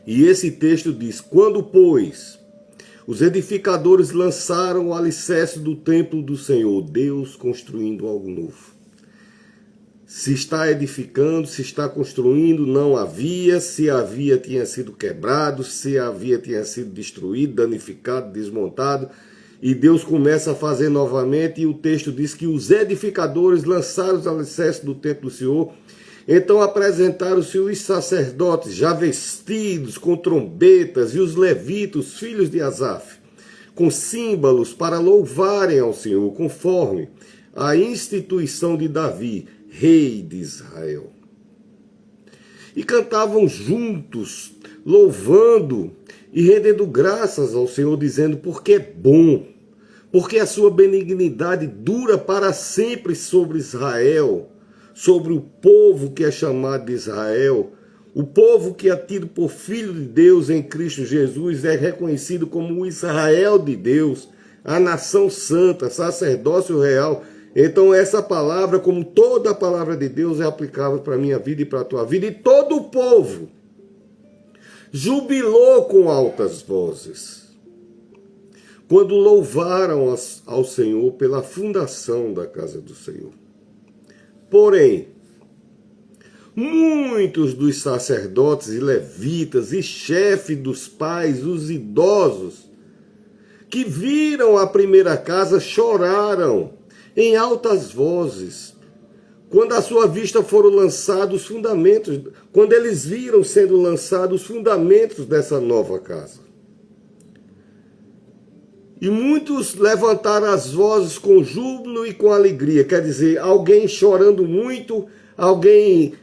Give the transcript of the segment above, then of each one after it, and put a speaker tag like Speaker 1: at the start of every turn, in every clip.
Speaker 1: E esse texto diz: quando, pois, os edificadores lançaram o alicerce do templo do Senhor, Deus construindo algo novo. Se está edificando, se está construindo, não havia. Se havia, tinha sido quebrado. Se havia, tinha sido destruído, danificado, desmontado. E Deus começa a fazer novamente. E o texto diz que os edificadores lançaram os alicerces do templo do Senhor. Então apresentaram-se os sacerdotes, já vestidos com trombetas, e os levitas, os filhos de Asaf, com símbolos para louvarem ao Senhor, conforme a instituição de Davi, rei de Israel. E cantavam juntos, louvando e rendendo graças ao Senhor, dizendo: porque é bom, porque a sua benignidade dura para sempre sobre Israel, sobre o povo que é chamado de Israel. O povo que é tido por filho de Deus em Cristo Jesus é reconhecido como o Israel de Deus, a nação santa, sacerdócio real. Então essa palavra, como toda a palavra de Deus, é aplicável para a minha vida e para a tua vida. E todo o povo jubilou com altas vozes quando louvaram ao Senhor pela fundação da casa do Senhor. Porém, muitos dos sacerdotes e levitas e chefes dos pais, os idosos, que viram a primeira casa, choraram em altas vozes, quando à sua vista foram lançados os fundamentos, quando eles viram sendo lançados os fundamentos dessa nova casa. E muitos levantaram as vozes com júbilo e com alegria, quer dizer, alguém chorando muito, alguém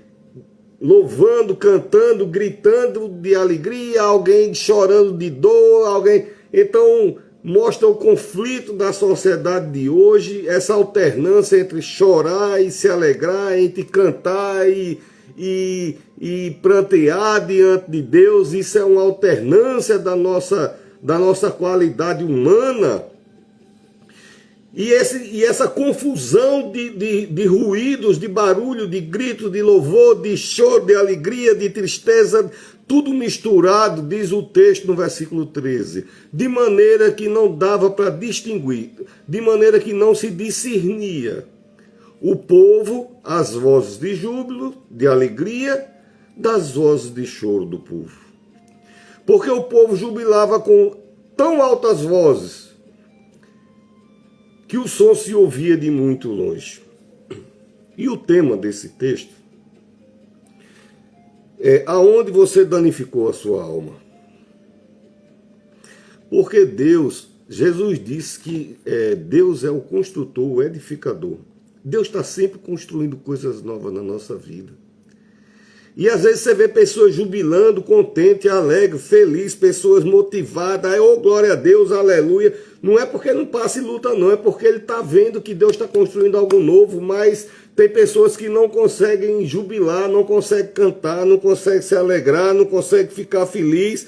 Speaker 1: louvando, cantando, gritando de alegria, alguém chorando de dor, alguém... Então, mostra o conflito da sociedade de hoje, essa alternância entre chorar e se alegrar, entre cantar e prantear diante de Deus. Isso é uma alternância da nossa qualidade humana. E essa confusão de ruídos, de barulho, de grito, de louvor, de choro, de alegria, de tristeza, tudo misturado, diz o texto no versículo 13, de maneira que não dava para distinguir, de maneira que não se discernia o povo, as vozes de júbilo, de alegria, das vozes de choro do povo. Porque o povo jubilava com tão altas vozes que o som se ouvia de muito longe. E o tema desse texto é: aonde você danificou a sua alma? Porque Jesus disse que Deus é o construtor, o edificador. Deus está sempre construindo coisas novas na nossa vida. E às vezes você vê pessoas jubilando, contente, alegre, feliz, pessoas motivadas, oh glória a Deus, aleluia. Não é porque não passa e luta não, é porque ele está vendo que Deus está construindo algo novo, mas tem pessoas que não conseguem jubilar, não conseguem cantar, não conseguem se alegrar, não conseguem ficar feliz,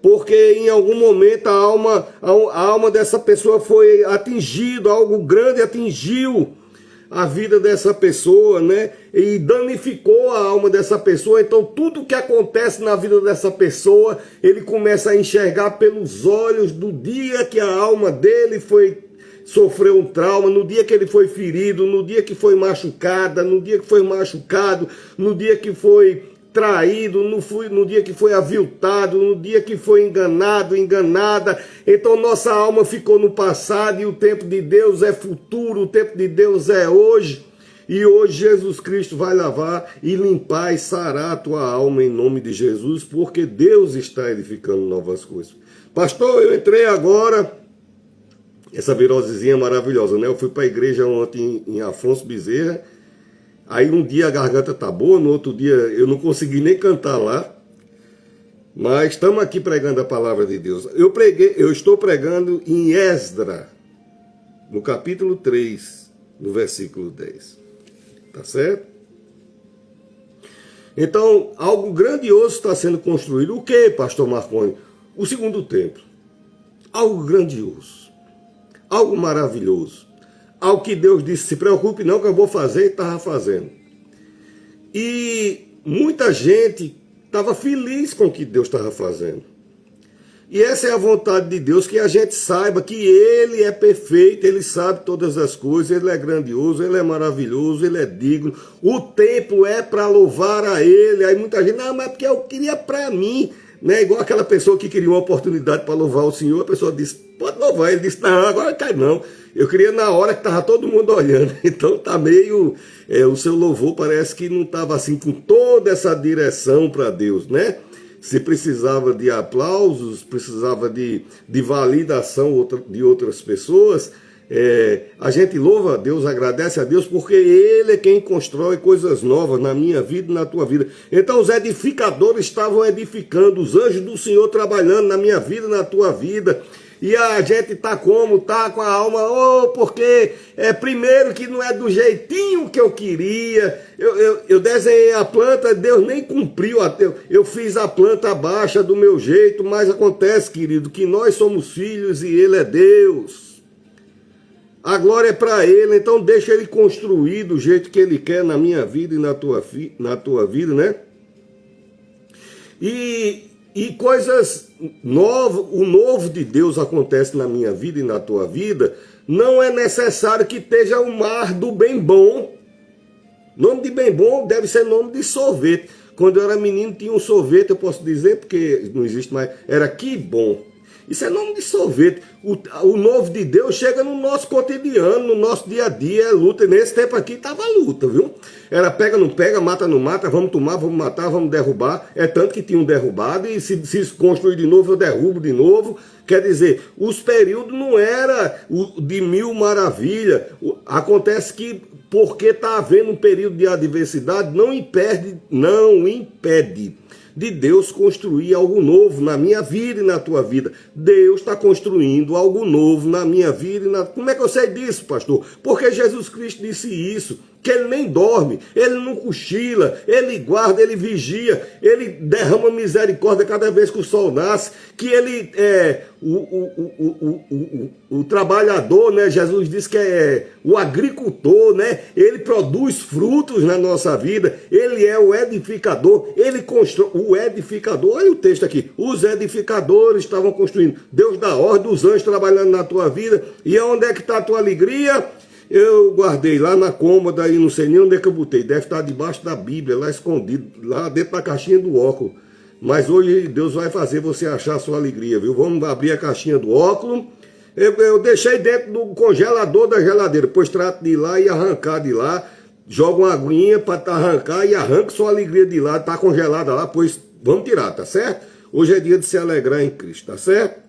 Speaker 1: porque em algum momento a alma dessa pessoa foi atingida, algo grande atingiu a vida dessa pessoa, né? E danificou a alma dessa pessoa. Então tudo que acontece na vida dessa pessoa, ele começa a enxergar pelos olhos do dia que a alma dele sofreu um trauma, no dia que ele foi ferido, no dia que foi machucada, no dia que foi machucado, no dia que foi traído, no dia que foi aviltado, no dia que foi enganado, enganada. Então nossa alma ficou no passado e o tempo de Deus é futuro, o tempo de Deus é hoje. E hoje Jesus Cristo vai lavar e limpar e sarar a tua alma em nome de Jesus, porque Deus está edificando novas coisas. Pastor, eu entrei agora, essa virosezinha maravilhosa, né? Eu fui para a igreja ontem em Afonso Bezerra. Aí um dia a garganta tá boa, no outro dia eu não consegui nem cantar lá. Mas estamos aqui pregando a palavra de Deus. Eu estou pregando em Esdra, no capítulo 3, no versículo 10. Tá certo? Então, algo grandioso está sendo construído. O que, pastor Marconi? O segundo templo. Algo grandioso. Algo maravilhoso. Algo que Deus disse: se preocupe não que eu vou fazer, e estava fazendo. E muita gente estava feliz com o que Deus estava fazendo. E essa é a vontade de Deus, que a gente saiba que Ele é perfeito, Ele sabe todas as coisas, Ele é grandioso, Ele é maravilhoso, Ele é digno. O tempo é para louvar a Ele. Aí muita gente, não, mas porque eu queria para mim, né? Igual aquela pessoa que queria uma oportunidade para louvar o Senhor, a pessoa disse, pode louvar. Ele disse, não, agora cai não. Eu queria na hora que estava todo mundo olhando. Então tá meio, o seu louvor parece que não estava assim com toda essa direção para Deus, né? Se precisava de aplausos, precisava de validação de outras pessoas, a gente louva a Deus, agradece a Deus, porque Ele é quem constrói coisas novas na minha vida e na tua vida. Então os edificadores estavam edificando, os anjos do Senhor trabalhando na minha vida e na tua vida. E a gente tá como? Tá com a alma, porque primeiro que não é do jeitinho que eu queria. Eu desenhei a planta, Deus nem cumpriu. Eu fiz a planta baixa do meu jeito, mas acontece, querido, que nós somos filhos e Ele é Deus. A glória é para Ele, então deixa Ele construir do jeito que Ele quer na minha vida e na tua vida, né? E coisas novas, o novo de Deus acontece na minha vida e na tua vida. Não é necessário que esteja o mar do bem bom. Nome de bem bom deve ser nome de sorvete. Quando eu era menino tinha um sorvete, eu posso dizer, porque não existe mais, era que bom. Isso é nome de sorvete. O novo de Deus chega no nosso cotidiano, no nosso dia a dia, é luta. E nesse tempo aqui estava luta, viu? Era pega, não pega, mata, não mata, vamos tomar, vamos matar, vamos derrubar. É tanto que tinham derrubado e se construir de novo, eu derrubo de novo. Quer dizer, os períodos não era de mil maravilhas. Acontece que, porque está havendo um período de adversidade, não impede de Deus construir algo novo na minha vida e na tua vida. Deus está construindo algo novo na minha vida e na... Como é que eu sei disso, pastor? Porque Jesus Cristo disse isso, que Ele nem dorme, Ele não cochila, Ele guarda, Ele vigia, Ele derrama misericórdia cada vez que o sol nasce, que Ele é o trabalhador, né? Jesus disse que é o agricultor, né? Ele produz frutos na nossa vida, Ele é o edificador, Ele constrói, o edificador, olha o texto aqui, os edificadores estavam construindo, Deus dá ordem, os anjos trabalhando na tua vida, e onde é que está a tua alegria? Eu guardei lá na cômoda e não sei nem onde é que eu botei. Deve estar debaixo da Bíblia, lá escondido, lá dentro da caixinha do óculos. Mas hoje Deus vai fazer você achar a sua alegria, viu? Vamos abrir a caixinha do óculos. Eu deixei dentro do congelador da geladeira. Depois trato de ir lá e arrancar de lá. Joga uma aguinha para arrancar e arranca sua alegria de lá. Está congelada lá, pois vamos tirar, tá certo? Hoje é dia de se alegrar em Cristo, tá certo?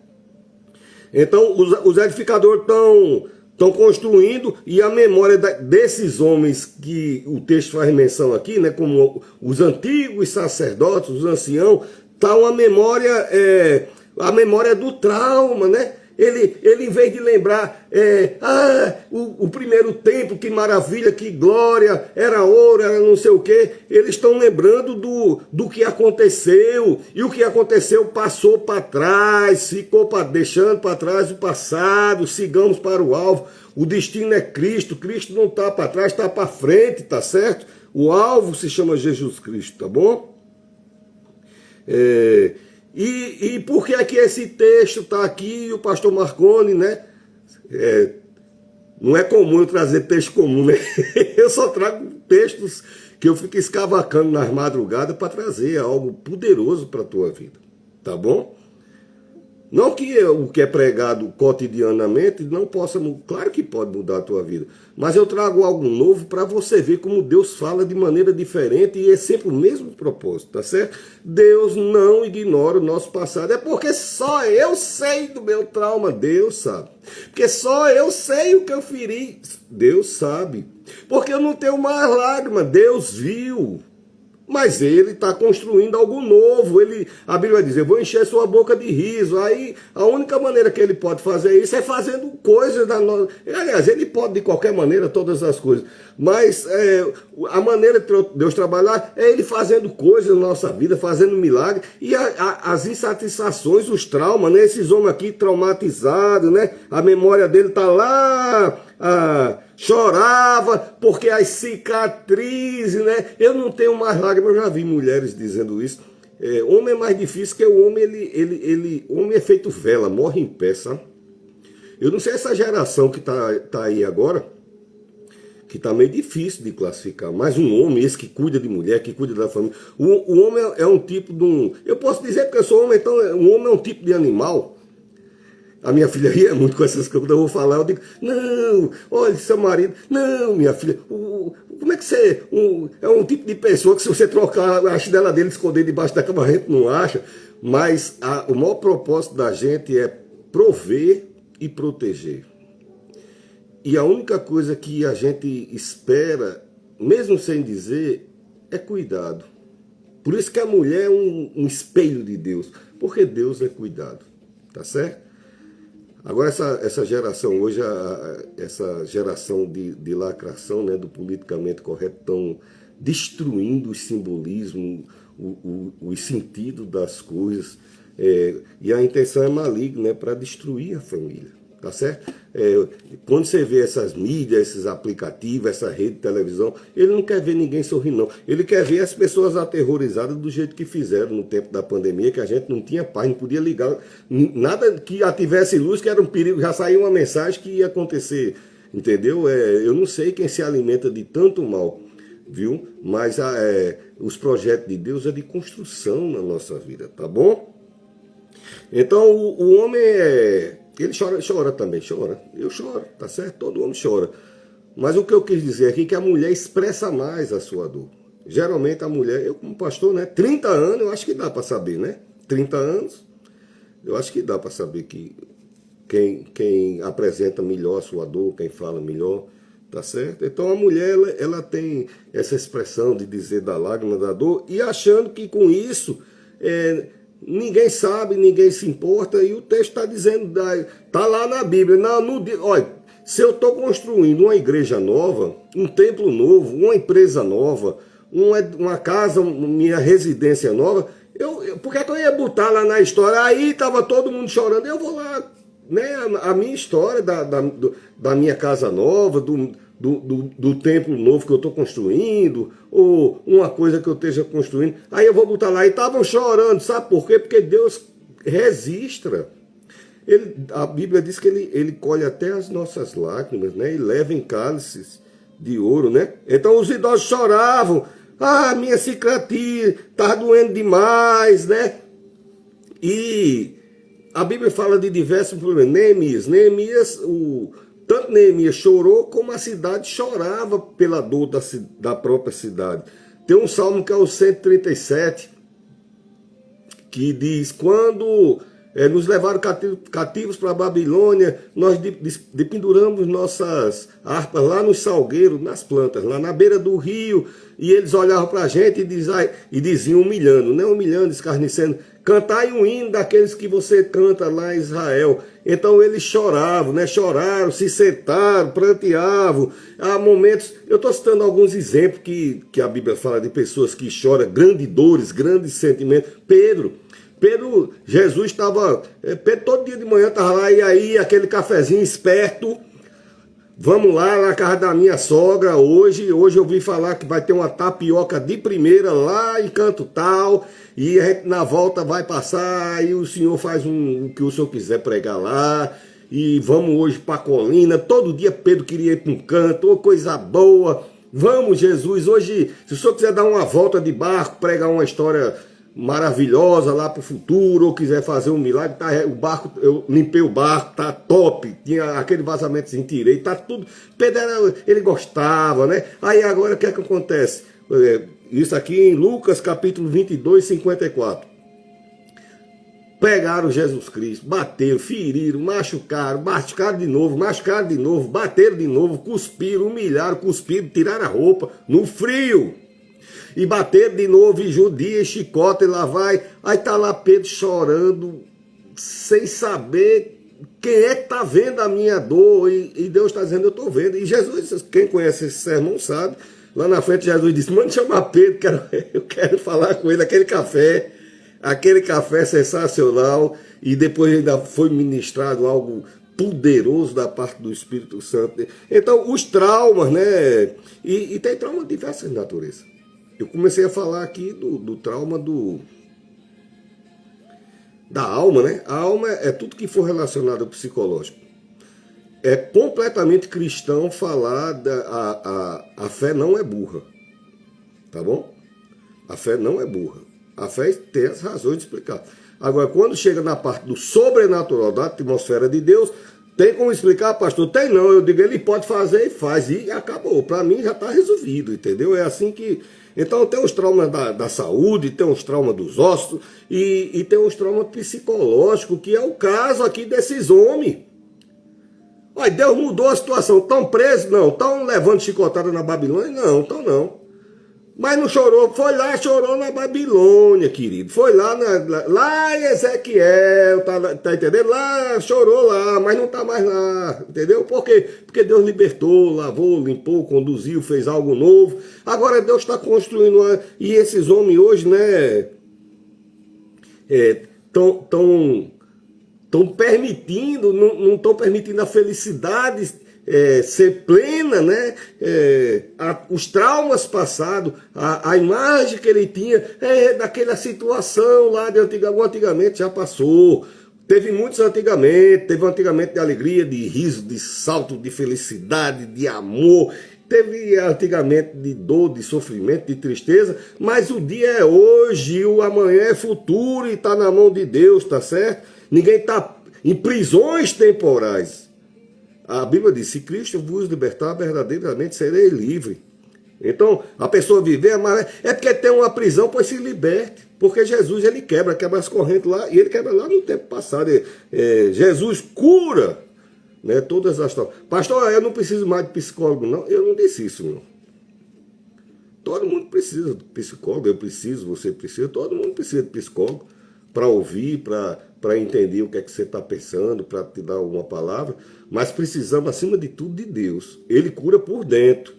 Speaker 1: Então os edificadores estão construindo, e a memória desses homens que o texto faz menção aqui, né, como os antigos sacerdotes, os anciãos, está uma memória, a memória do trauma, né? Ele em vez de lembrar, o primeiro tempo, que maravilha, que glória, era ouro, era não sei o quê, eles estão lembrando do que aconteceu, e o que aconteceu passou para trás, deixando para trás o passado, sigamos para o alvo. O destino é Cristo, Cristo não está para trás, está para frente, tá certo? O alvo se chama Jesus Cristo, tá bom? E por que é que esse texto está aqui, o pastor Marconi, né? Não é comum eu trazer texto comum, né? Eu só trago textos que eu fico escavacando nas madrugadas para trazer algo poderoso para a tua vida, tá bom? Não que o que é pregado cotidianamente não possa, claro que pode mudar a tua vida, mas eu trago algo novo para você ver como Deus fala de maneira diferente e é sempre o mesmo propósito, tá certo? Deus não ignora o nosso passado, é porque só eu sei do meu trauma, Deus sabe. Porque só eu sei o que eu feri, Deus sabe. Porque eu não tenho mais lágrima, Deus viu. Mas Ele está construindo algo novo. A Bíblia vai dizer, vou encher sua boca de riso. Aí a única maneira que Ele pode fazer isso é fazendo coisas da nossa... Aliás, Ele pode de qualquer maneira todas as coisas. Mas a maneira de Deus trabalhar é Ele fazendo coisas na nossa vida, fazendo milagre. E as insatisfações, os traumas, né? Esses homens aqui traumatizados, né? A memória dele está lá... chorava porque as cicatrizes, né? Eu não tenho mais lágrimas, eu já vi mulheres dizendo isso. Homem é mais difícil, porque o homem, homem é feito vela, morre em pé, sabe? Eu não sei essa geração que tá aí agora, que tá meio difícil de classificar, mas um homem, esse que cuida de mulher, que cuida da família, o homem é um tipo de um... Eu posso dizer porque eu sou homem, então um homem é um tipo de animal. A minha filha ria muito com essas coisas, eu vou falar, eu digo, não, olha, seu marido, não, minha filha, como é que você, é um tipo de pessoa que se você trocar a chinela dele, esconder debaixo da cama, a gente não acha, mas o maior propósito da gente é prover e proteger. E a única coisa que a gente espera, mesmo sem dizer, é cuidado. Por isso que a mulher é um espelho de Deus, porque Deus é cuidado, tá certo? Agora essa geração hoje, essa geração de lacração, né, do politicamente correto, estão destruindo o simbolismo, os sentidos das coisas, e a intenção é maligna, né, para destruir a família, tá certo? Quando você vê essas mídias, esses aplicativos, essa rede de televisão, ele não quer ver ninguém sorrir, não. Ele quer ver as pessoas aterrorizadas do jeito que fizeram no tempo da pandemia, que a gente não tinha paz, não podia ligar, nada que tivesse luz, que era um perigo, já saiu uma mensagem que ia acontecer, entendeu? Eu não sei quem se alimenta de tanto mal, viu? Mas os projetos de Deus é de construção na nossa vida, tá bom? Então o homem ele chora também, chora. Eu choro, tá certo? Todo homem chora. Mas o que eu quis dizer aqui é que a mulher expressa mais a sua dor. Geralmente a mulher, eu como pastor, né? 30 anos, eu acho que dá para saber, né? 30 anos, eu acho que dá para saber que quem apresenta melhor a sua dor, quem fala melhor, tá certo? Então a mulher, ela tem essa expressão de dizer da lágrima, da dor, e achando que com isso... ninguém sabe, ninguém se importa, e o texto está dizendo, está lá na Bíblia, olha, se eu estou construindo uma igreja nova, um templo novo, uma empresa nova, uma casa, minha residência nova, por que eu ia botar lá na história? Aí estava todo mundo chorando, eu vou lá, né, a minha história da minha casa nova, do templo novo que eu estou construindo, ou uma coisa que eu esteja construindo, aí eu vou botar lá, e estavam chorando, sabe por quê? Porque Deus registra. A Bíblia diz que ele colhe até as nossas lágrimas, né? E leva em cálices de ouro, né? Então os idosos choravam, minha cicatriz está doendo demais, né? E a Bíblia fala de diversos problemas. Neemias, tanto Neemias chorou, como a cidade chorava pela dor da própria cidade. Tem um salmo que é o 137, que diz, quando nos levaram cativos para a Babilônia, nós dependuramos nossas harpas lá nos salgueiros, nas plantas, lá na beira do rio, e eles olhavam para a gente e diziam, humilhando, né? Humilhando, escarnecendo, cantai um hino daqueles que você canta lá em Israel. Então eles choravam, né? Choraram, se sentaram, pranteavam. Há momentos, eu estou citando alguns exemplos que a Bíblia fala de pessoas que choram, grandes dores, grandes sentimentos. Pedro, Jesus estava, Pedro todo dia de manhã estava lá, e aí aquele cafezinho esperto, vamos lá na casa da minha sogra hoje eu ouvi falar que vai ter uma tapioca de primeira lá em canto tal, e a gente na volta vai passar, e o senhor faz o que o senhor quiser pregar lá, e vamos hoje para a colina. Todo dia Pedro queria ir para um canto, coisa boa, vamos Jesus, hoje se o senhor quiser dar uma volta de barco, pregar uma história maravilhosa lá para o futuro, ou quiser fazer um milagre, tá, o barco, eu limpei o barco, tá top, tinha aquele vazamentozinho, tirei, tá tudo, Pedro, ele gostava, né? Aí agora o que é que acontece? Isso aqui em Lucas capítulo 22, 54. Pegaram Jesus Cristo, bateram, feriram, machucaram de novo, bateram de novo, cuspiram, humilharam, cuspiram, tiraram a roupa, no frio. E bater de novo, e judia, chicote, e lá vai. Aí tá lá Pedro chorando, sem saber quem é que tá vendo a minha dor. E Deus está dizendo, eu estou vendo. E Jesus, quem conhece esse sermão sabe, lá na frente Jesus disse, manda chamar Pedro, eu quero falar com ele, aquele café sensacional. E depois ainda foi ministrado algo poderoso da parte do Espírito Santo. Então, os traumas, né? E tem trauma de diversas naturezas. Eu comecei a falar aqui do trauma do da alma, né? A alma é tudo que for relacionado ao psicológico. É completamente cristão falar a fé não é burra, tá bom? A fé não é burra. A fé tem as razões de explicar. Agora, quando chega na parte do sobrenatural, da atmosfera de Deus, tem como explicar, pastor? Tem não. Eu digo, ele pode fazer e faz. E acabou. Para mim já está resolvido, entendeu? É assim que... Então tem os traumas da saúde, tem os traumas dos ossos e tem os traumas psicológicos, que é o caso aqui desses homens. Olha, Deus mudou a situação. Estão presos? Não. Estão levando chicotada na Babilônia? Não, estão não. Mas não chorou, foi lá e chorou na Babilônia, querido. Foi lá em Ezequiel, tá entendendo? Lá, chorou lá, mas não tá mais lá, entendeu? Por quê? Porque Deus libertou, lavou, limpou, conduziu, fez algo novo. Agora Deus está construindo, e esses homens hoje, né, estão permitindo, não estão permitindo a felicidade ser plena, né? Os traumas passados, a imagem que ele tinha daquela situação lá de antigamente já passou. Teve muitos antigamente, teve um antigamente de alegria, de riso, de salto, de felicidade, de amor. Teve antigamente de dor, de sofrimento, de tristeza, mas o dia é hoje, o amanhã é futuro e está na mão de Deus, tá certo? Ninguém está em prisões temporais. A Bíblia diz, se Cristo vos libertar, verdadeiramente serei livre. Então, a pessoa viver, mas é porque tem uma prisão, pois se liberte. Porque Jesus, ele quebra as correntes lá, e ele quebra lá no tempo passado. Jesus cura, né, todas as... Pastor, eu não preciso mais de psicólogo, não. Eu não disse isso, não. Todo mundo precisa de psicólogo, eu preciso, você precisa, todo mundo precisa de psicólogo para ouvir, para entender o que é que você está pensando, para te dar uma palavra, mas precisamos, acima de tudo, de Deus. Ele cura por dentro,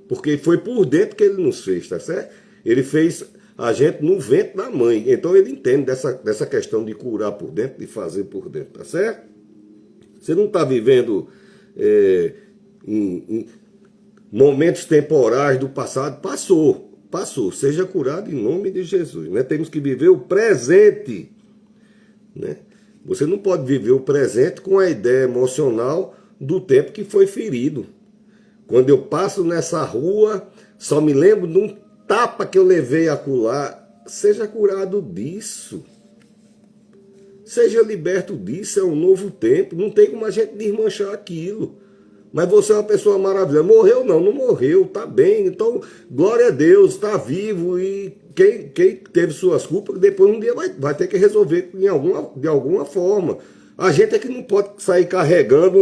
Speaker 1: porque foi por dentro que ele nos fez, tá certo? Ele fez a gente no ventre da mãe, então ele entende dessa questão de curar por dentro, de fazer por dentro, tá certo? Você não está vivendo em momentos temporais do passado, passou, seja curado em nome de Jesus, né? Temos que viver o presente, né? Você não pode viver o presente com a ideia emocional do tempo que foi ferido. Quando eu passo nessa rua, só me lembro de um tapa que eu levei acolá. Seja curado disso. Seja liberto disso, é um novo tempo. Não tem como a gente desmanchar aquilo. Mas você é uma pessoa maravilhosa. Morreu não morreu, tá bem. Então, glória a Deus, está vivo. E quem teve suas culpas, depois um dia vai ter que resolver de alguma forma. A gente é que não pode sair carregando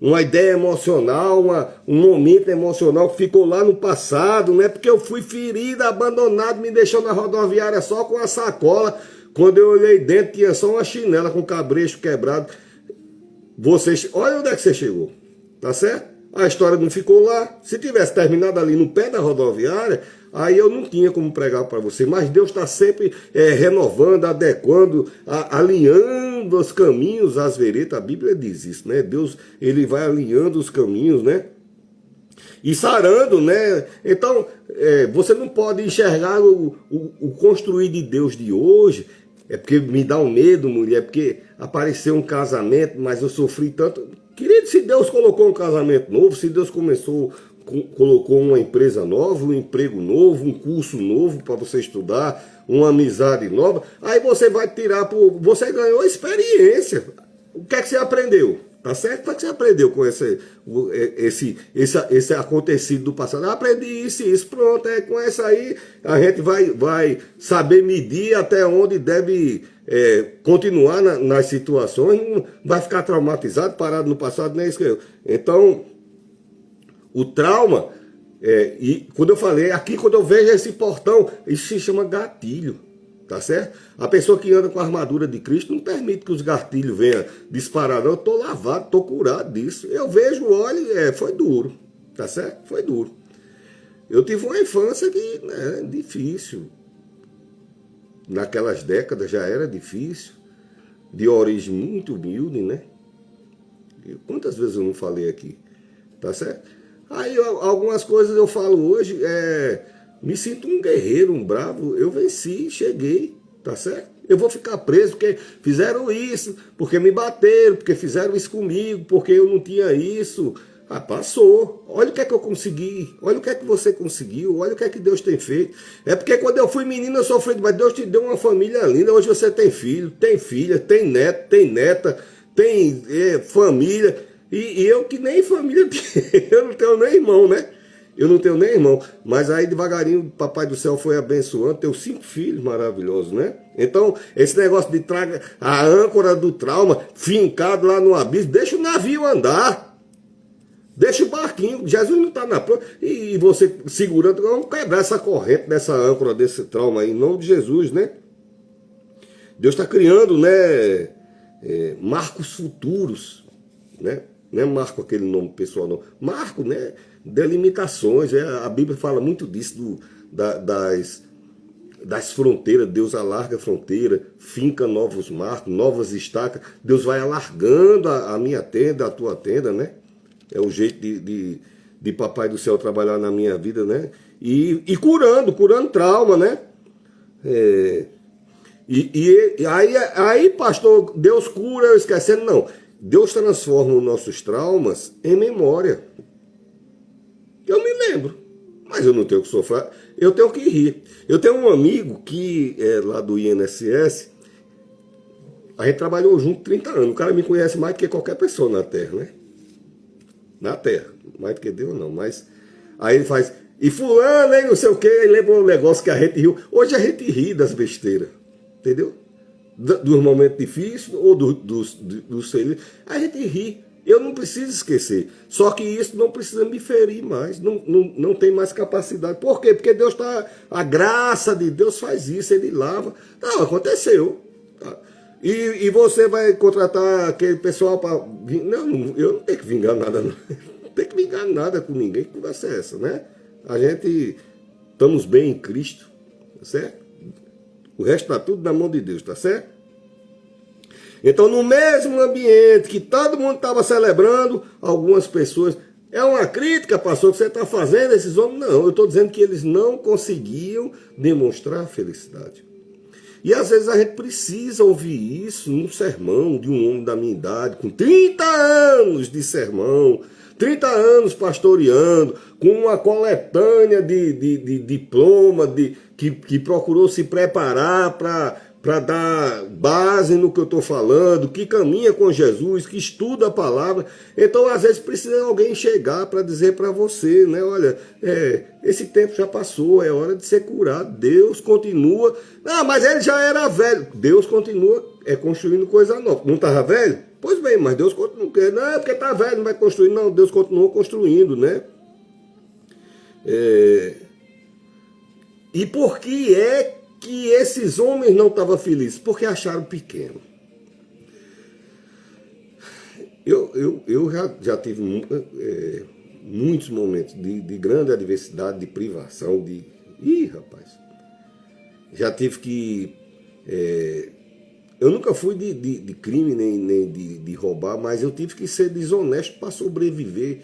Speaker 1: uma ideia emocional, um momento emocional que ficou lá no passado, não é porque eu fui ferido, abandonado, me deixou na rodoviária só com a sacola. Quando eu olhei dentro, tinha só uma chinela com cabresto quebrado. Olha onde é que você chegou, tá certo? A história não ficou lá. Se tivesse terminado ali no pé da rodoviária, aí eu não tinha como pregar para você. Mas Deus está sempre renovando, adequando, alinhando os caminhos, as veredas. A Bíblia diz isso, né? Deus, ele vai alinhando os caminhos, né? E sarando, né? Então, você não pode enxergar o construir de Deus de hoje. É porque me dá um medo, mulher, porque apareceu um casamento, mas eu sofri tanto. Querido, se Deus colocou um casamento novo, se Deus colocou uma empresa nova, um emprego novo, um curso novo para você estudar, uma amizade nova, aí você vai tirar, você ganhou experiência. O que é que você aprendeu? Tá certo? O que você aprendeu com esse acontecido do passado? Eu aprendi isso e isso, pronto. Com essa aí a gente vai saber medir até onde deve continuar nas situações, não vai ficar traumatizado, parado no passado, não é isso que eu... Então, o trauma, e quando eu falei, aqui quando eu vejo esse portão, isso se chama gatilho. Tá certo? A pessoa que anda com a armadura de Cristo não permite que os gatilhos venham disparar. Não, eu estou lavado, estou curado disso. Eu vejo, olha, foi duro. Tá certo? Foi duro. Eu tive uma infância que difícil. Naquelas décadas já era difícil. De origem muito humilde, né? E quantas vezes eu não falei aqui? Tá certo? Aí algumas coisas eu falo hoje, me sinto um guerreiro, um bravo. Eu venci, cheguei. tá certo? Eu vou ficar preso porque fizeram isso, porque me bateram, porque fizeram isso comigo, porque eu não tinha isso. Ah, passou. Olha o que é que eu consegui. Olha o que é que você conseguiu. Olha o que é que Deus tem feito. É porque quando eu fui menino eu sofri, mas Deus te deu uma família linda. Hoje você tem filho, tem filha, tem neto, tem neta, tem família. E eu que nem família tenho. Eu não tenho nem irmão, né? Eu não tenho nem irmão. Mas aí devagarinho o Papai do Céu foi abençoando. Tenho 5 filhos maravilhosos, né? Então, esse negócio de traga a âncora do trauma fincado lá no abismo, deixa o navio andar. Deixa o barquinho, Jesus não está na prova. E você segurando, vamos quebrar essa corrente dessa âncora, desse trauma aí, em nome de Jesus, né? Deus está criando, né? Marcos futuros, né? Não é Marco aquele nome pessoal, não. Marco, né? Delimitações. A Bíblia fala muito disso, das fronteiras. Deus alarga a fronteira, finca novos marcos, novas estacas. Deus vai alargando a minha tenda, a tua tenda, né? É o jeito de Papai do Céu trabalhar na minha vida, né? E curando trauma, né? Aí, pastor, Deus cura, eu esquecendo, não. Deus transforma os nossos traumas em memória. Eu me lembro, mas eu não tenho que sofrer, eu tenho que rir. Eu tenho um amigo que é lá do INSS, a gente trabalhou junto 30 anos, o cara me conhece mais do que qualquer pessoa na Terra, né? Na Terra, mais do que Deus não, mas aí ele faz, e fulano, hein, não sei o que, ele lembra um negócio que a gente riu. Hoje a gente ri das besteiras, entendeu? Dos momentos difíceis ou dos felizes, a gente ri. Eu não preciso esquecer. Só que isso não precisa me ferir mais. Não tem mais capacidade. Por quê? Porque Deus está. A graça de Deus faz isso, Ele lava. Não, aconteceu. Tá? E você vai contratar aquele pessoal para. Não, eu não tenho que vingar nada, não. Não tenho que vingar nada com ninguém. Que conversa é essa, né? A gente. Estamos bem em Cristo, tá certo? O resto está tudo na mão de Deus, tá certo? Então, no mesmo ambiente que todo mundo estava celebrando, algumas pessoas... É uma crítica, pastor, que você está fazendo esses homens? Não, eu estou dizendo que eles não conseguiam demonstrar felicidade. E às vezes a gente precisa ouvir isso num sermão de um homem da minha idade, com 30 anos de sermão, 30 anos pastoreando, com uma coletânea de diploma, que procurou se preparar para dar base no que eu estou falando, que caminha com Jesus, que estuda a palavra. Então, às vezes, precisa alguém chegar para dizer para você, né? Olha, esse tempo já passou, é hora de ser curado. Deus continua... Ah, mas ele já era velho. Deus continua construindo coisa nova. Não estava velho? Pois bem, mas Deus continua... Não, é porque está velho, não vai construir. Não, Deus continua construindo, né? E por que é que esses homens não estavam felizes? Porque acharam pequeno. Eu já tive muitos momentos de grande adversidade, de privação, Ih, rapaz! Já tive que... eu nunca fui de crime, nem de roubar, mas eu tive que ser desonesto para sobreviver,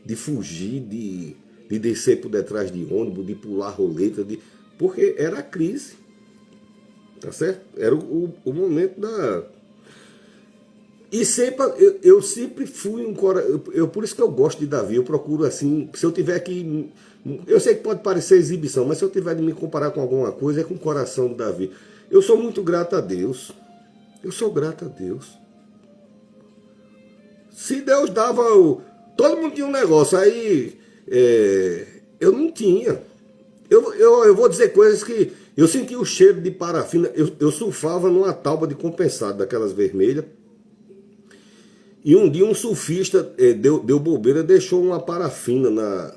Speaker 1: de fugir, de descer por detrás de ônibus, de pular roleta, porque era a crise, tá certo? Era o momento da... E sempre, eu sempre fui um coração... Por isso que eu gosto de Davi, eu procuro assim, se eu tiver que... Eu sei que pode parecer exibição, mas se eu tiver de me comparar com alguma coisa, é com o coração de Davi. Eu sou muito grato a Deus. Eu sou grato a Deus. Se Deus dava... Todo mundo tinha um negócio, aí eu não tinha. Eu vou dizer coisas que... Eu senti o cheiro de parafina. Eu surfava numa tauba de compensado, daquelas vermelhas. E um dia um surfista deu bobeira, deixou uma parafina na...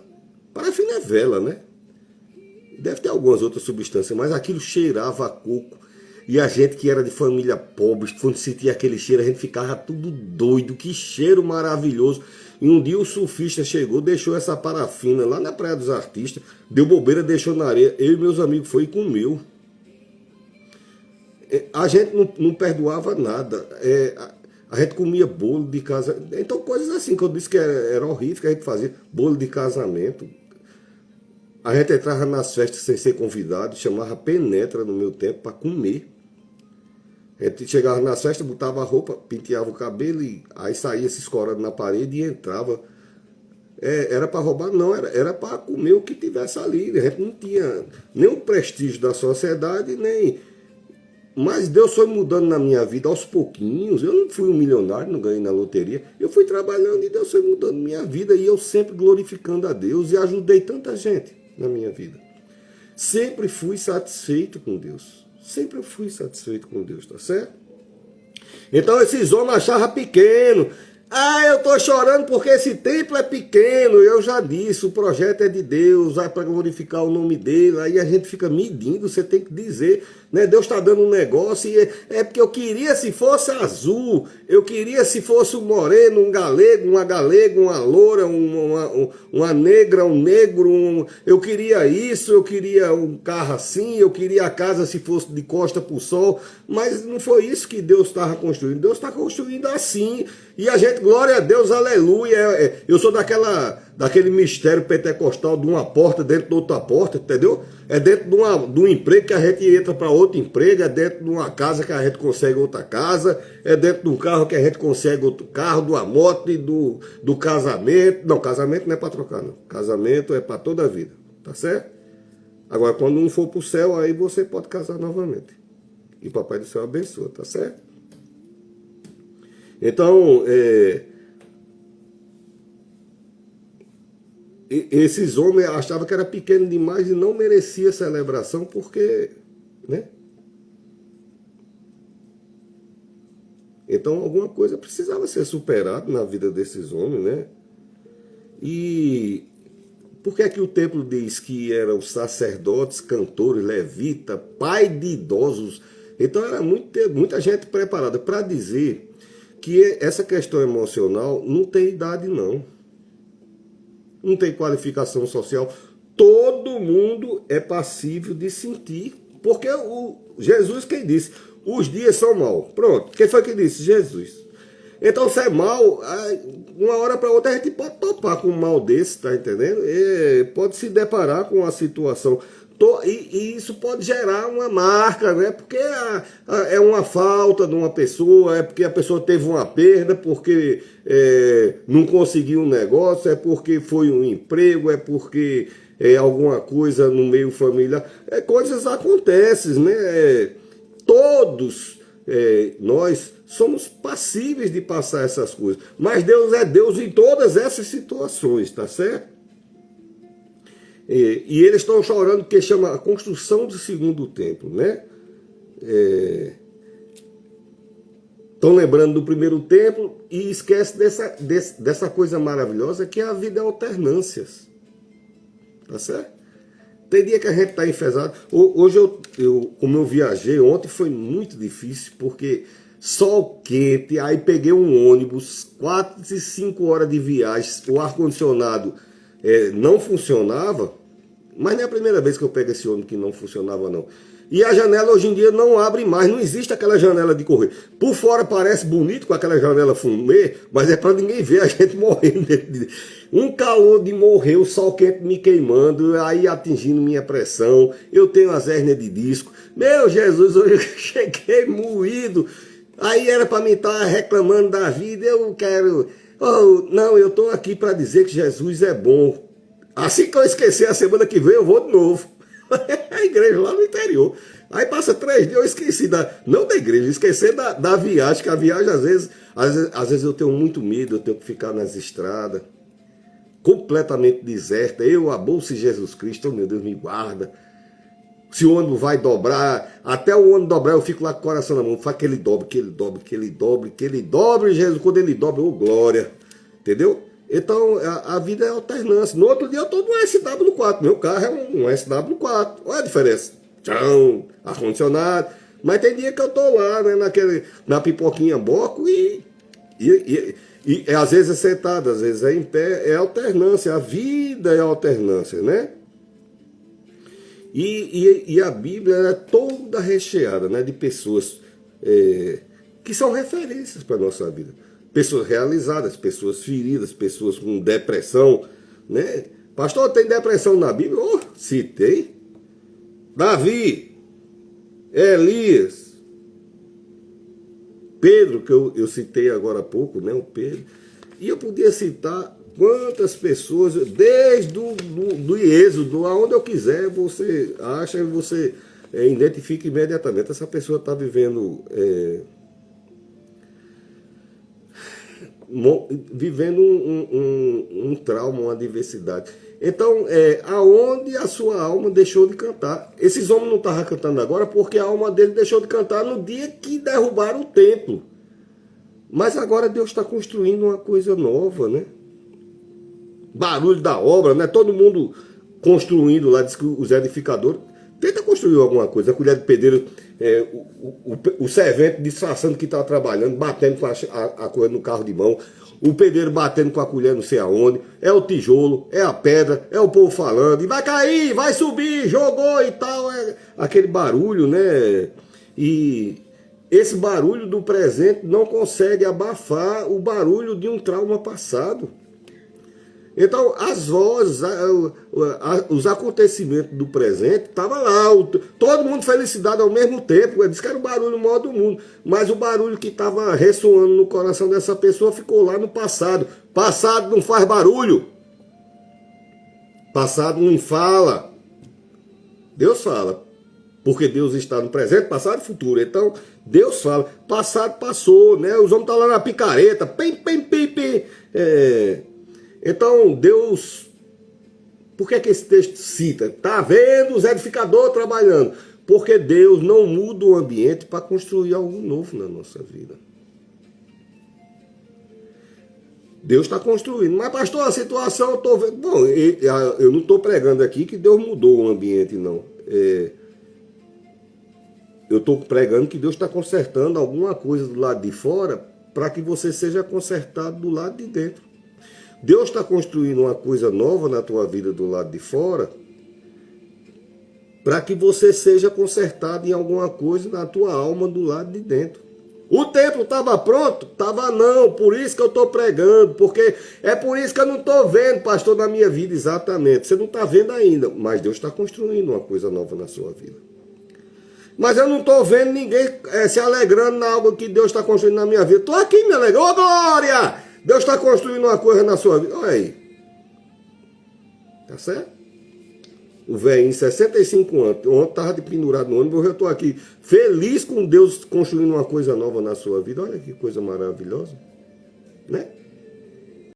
Speaker 1: Parafina é vela, né? Deve ter algumas outras substâncias, mas aquilo cheirava a coco. E a gente que era de família pobre, quando sentia aquele cheiro, a gente ficava tudo doido. Que cheiro maravilhoso. E um dia o surfista chegou, deixou essa parafina lá na Praia dos Artistas, deu bobeira, deixou na areia. Eu e meus amigos foi e comeu. A gente não perdoava nada. A gente comia bolo de casamento. Então coisas assim que eu disse que era horrível que a gente fazia. Bolo de casamento. A gente entrava nas festas sem ser convidado, chamava penetra no meu tempo para comer. A gente chegava na festa, botava a roupa, penteava o cabelo e aí saía se escorando na parede e entrava. Era para roubar? Não, era para comer o que tivesse ali. A gente não tinha nem o prestígio da sociedade, nem. Mas Deus foi mudando na minha vida aos pouquinhos. Eu não fui um milionário, não ganhei na loteria. Eu fui trabalhando e Deus foi mudando minha vida. E eu sempre glorificando a Deus e ajudei tanta gente na minha vida. Sempre fui satisfeito com Deus. Sempre fui satisfeito com Deus, tá certo? Então esses homens achavam pequeno. Ah, eu estou chorando porque esse templo é pequeno. Eu já disse, o projeto é de Deus, é para glorificar o nome dele. Aí a gente fica medindo, você tem que dizer, né? Deus está dando um negócio e é porque eu queria se fosse azul, eu queria se fosse um moreno, um galego, uma galega, uma loura, uma negra, um negro. Eu queria isso, eu queria um carro assim, eu queria a casa se fosse de costa para o sol. Mas não foi isso que Deus estava construindo. Deus está construindo assim. E a gente, glória a Deus, aleluia. Eu sou daquele mistério pentecostal de uma porta dentro de outra porta, entendeu? É dentro de um emprego que a gente entra para outro emprego, é dentro de uma casa que a gente consegue outra casa, é dentro de um carro que a gente consegue outro carro, de uma moto e do casamento. Não, casamento não é para trocar, não. Casamento é para toda a vida, tá certo? Agora, quando um for para o céu, aí você pode casar novamente. E o Papai do Céu abençoa, tá certo? Então, esses homens achavam que era pequeno demais e não merecia celebração porque, né? Então, alguma coisa precisava ser superada na vida desses homens, né? E por que é que o templo diz que eram sacerdotes, cantores, levita, pai de idosos? Então, era muita gente preparada para dizer que essa questão emocional não tem idade, não. Não tem qualificação social. Todo mundo é passível de sentir. Porque Jesus quem disse, os dias são maus. Pronto, quem foi que disse? Jesus. Então, se é mal, uma hora para outra a gente pode topar com um mal desse, tá entendendo? Pode se deparar com uma situação. E isso pode gerar uma marca, né? Porque é uma falta de uma pessoa, é porque a pessoa teve uma perda, porque não conseguiu um negócio, é porque foi um emprego, é porque alguma coisa no meio familiar. Coisas acontecem, né? Todos nós somos passíveis de passar essas coisas. Mas Deus é Deus em todas essas situações, tá certo? E eles estão chorando porque chama a construção do segundo templo, né? Estão lembrando do primeiro templo e esquece dessa coisa maravilhosa que a vida é alternâncias. Tá certo? Tem dia que a gente está enfesado. Hoje, como eu viajei, ontem foi muito difícil, porque sol quente, aí peguei um ônibus, 4 e 5 horas de viagem, o ar-condicionado não funcionava. Mas não é a primeira vez que eu pego esse ônibus que não funcionava, não. E a janela hoje em dia não abre mais, não existe aquela janela de correr. Por fora parece bonito com aquela janela fumê, mas é para ninguém ver a gente morrendo. Um calor de morrer, o sol quente me queimando, aí atingindo minha pressão, eu tenho as hérnias de disco. Meu Jesus, eu cheguei moído. Aí era para mim estar reclamando da vida, eu quero... não, eu estou aqui para dizer que Jesus é bom. Assim que eu esquecer, a semana que vem eu vou de novo. A igreja lá no interior. Aí passa 3 dias, eu esqueci, não da igreja, esqueci da viagem, que a viagem às vezes eu tenho muito medo, eu tenho que ficar nas estradas, completamente deserta. A bolsa de Jesus Cristo, oh meu Deus, me guarda. Se o ônibus vai dobrar, até o ônibus dobrar, eu fico lá com o coração na mão, faz que ele dobre, que ele dobre, que ele dobre, que ele dobre, Jesus, quando ele dobra, oh glória. Entendeu? Então, a vida é alternância. No outro dia eu estou no SW4. Meu carro é um SW4. Olha a diferença. Tchau, ar-condicionado. Mas tem dia que eu estou lá, né, na pipoquinha boco e às vezes é sentado, às vezes é em pé. É alternância. A vida é alternância, né? E a Bíblia é toda recheada, né, de pessoas que são referências para a nossa vida. Pessoas realizadas, pessoas feridas, pessoas com depressão, né? Pastor, tem depressão na Bíblia? Oh, citei. Davi, Elias, Pedro, que eu citei agora há pouco, né, o Pedro, e eu podia citar quantas pessoas, desde do Êxodo, aonde eu quiser, você acha e você identifica imediatamente. Essa pessoa está vivendo um trauma, uma adversidade. Então, aonde a sua alma deixou de cantar? Esses homens não estavam cantando agora porque a alma dele deixou de cantar no dia que derrubaram o templo. Mas agora Deus está construindo uma coisa nova, né? Barulho da obra, né? Todo mundo construindo lá, diz que os edificadores tenta construir alguma coisa. A colher de pedreiro, o servente disfarçando que está trabalhando, batendo com a colher no carro de mão, o pedreiro batendo com a colher não sei aonde, é o tijolo, é a pedra, é o povo falando, e vai cair, vai subir, jogou e tal, aquele barulho, né? E esse barulho do presente não consegue abafar o barulho de um trauma passado. Então, as vozes, os acontecimentos do presente, estavam lá, todo mundo felicidade ao mesmo tempo. Ele disse que era o barulho maior do mundo, mas o barulho que estava ressoando no coração dessa pessoa ficou lá no passado. Passado não faz barulho. Passado não fala. Deus fala, porque Deus está no presente, passado e futuro. Então, Deus fala, passado passou, né? Os homens estão lá na picareta, pim, pim, pim, pim. Então, Deus, por que esse texto cita? Está vendo os edificadores trabalhando? Porque Deus não muda o ambiente para construir algo novo na nossa vida. Deus está construindo. Mas, pastor, a situação eu estou vendo. Bom, eu não estou pregando aqui que Deus mudou o ambiente, não. Eu estou pregando que Deus está consertando alguma coisa do lado de fora para que você seja consertado do lado de dentro. Deus está construindo uma coisa nova na tua vida do lado de fora para que você seja consertado em alguma coisa na tua alma do lado de dentro. O templo estava pronto? Estava não, por isso que eu estou pregando, porque é por isso que eu não estou vendo, pastor, na minha vida, exatamente. Você não está vendo ainda, mas Deus está construindo uma coisa nova na sua vida. Mas eu não estou vendo ninguém se alegrando na algo que Deus está construindo na minha vida. Estou aqui me alegrando. Ô, glória! Deus está construindo uma coisa na sua vida. Olha aí. Tá certo? O velhinho, 65 anos. Ontem estava de pendurado no ônibus. Eu estou aqui feliz com Deus construindo uma coisa nova na sua vida. Olha que coisa maravilhosa. Né?